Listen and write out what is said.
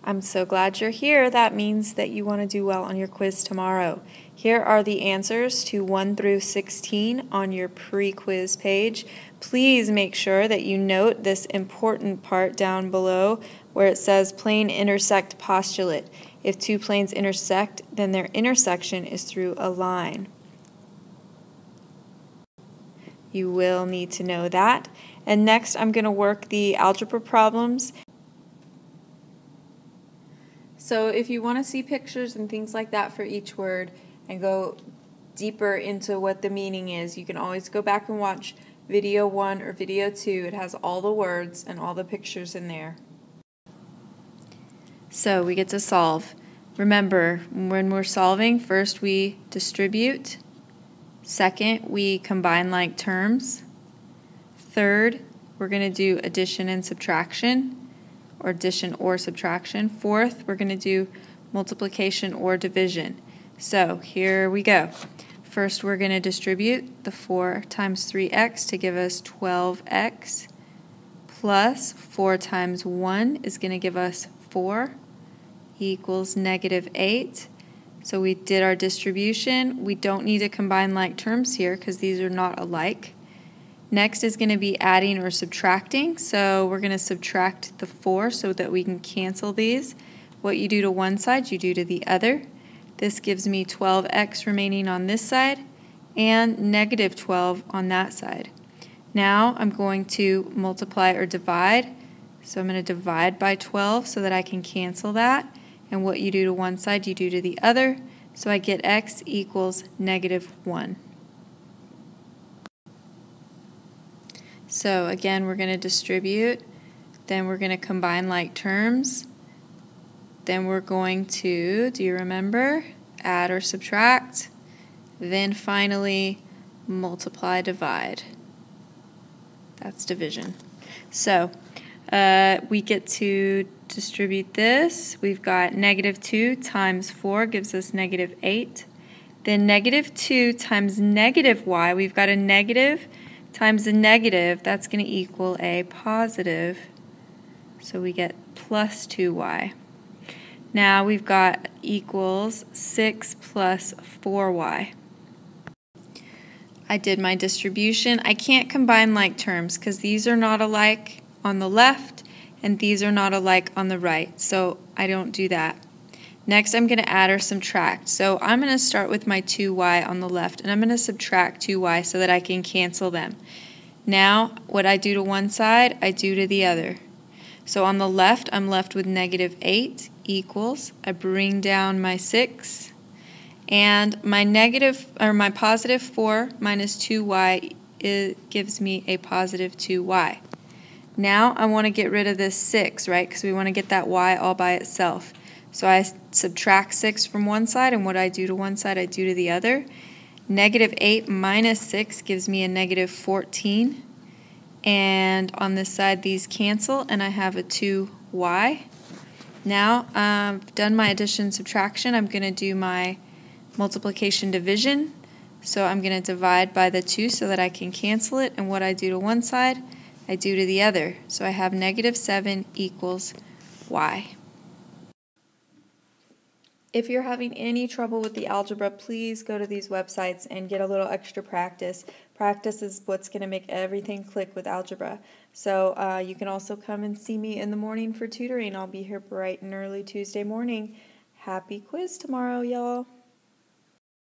I'm so glad you're here. That means that you want to do well on your quiz tomorrow. Here are the answers to 1 through 16 on your pre-quiz page. Please make sure that you note this important part down below where it says plane intersect postulate. If two planes intersect, then their intersection is through a line. You will need to know that. And next I'm going to work the algebra problems. So if you want to see pictures and things like that for each word and go deeper into what the meaning is, you can always go back and watch video 1 or video 2. It has all the words and all the pictures in there. So we get to solve. Remember, when we're solving, first we distribute. Second, we combine like terms. Third, we're going to do addition and subtraction, or addition or subtraction. Fourth, we're going to do multiplication or division. So here we go. First, we're going to distribute the 4 times 3x to give us 12x, plus 4 times 1 is going to give us 4, equals -8. So we did our distribution. We don't need to combine like terms here because these are not alike. Next is going to be adding or subtracting. So we're going to subtract the 4 so that we can cancel these. What you do to one side, you do to the other. This gives me 12x remaining on this side and -12 on that side. Now I'm going to multiply or divide. So I'm going to divide by 12 so that I can cancel that. And what you do to one side, you do to the other. So I get x equals -1. So again, we're going to distribute, then we're going to combine like terms, then we're going to, do you remember, add or subtract, then finally multiply, divide. That's division. So we get to distribute this. We've got -2 times 4 gives us -8. Then -2 times -y, we've got a negative times a negative, that's going to equal a positive. So we get plus 2y. Now we've got equals 6 plus 4y. I did my distribution. I can't combine like terms because these are not alike on the left and these are not alike on the right. So I don't do that. Next I'm going to add or subtract. So I'm going to start with my 2y on the left and I'm going to subtract 2y so that I can cancel them. Now what I do to one side, I do to the other. So on the left I'm left with -8 equals, I bring down my 6 and my positive 4 minus 2y gives me a positive 2y. Now I want to get rid of this 6, right? Because we want to get that y all by itself. So I subtract 6 from one side, and what I do to one side, I do to the other. -8 minus 6 gives me a -14. And on this side, these cancel, and I have a 2y. Now I've done my addition and subtraction. I'm going to do my multiplication division. So I'm going to divide by the 2 so that I can cancel it. And what I do to one side, I do to the other. So I have -7 equals y. If you're having any trouble with the algebra, please go to these websites and get a little extra practice. Practice is what's going to make everything click with algebra. So you can also come and see me in the morning for tutoring. I'll be here bright and early Tuesday morning. Happy quiz tomorrow, y'all.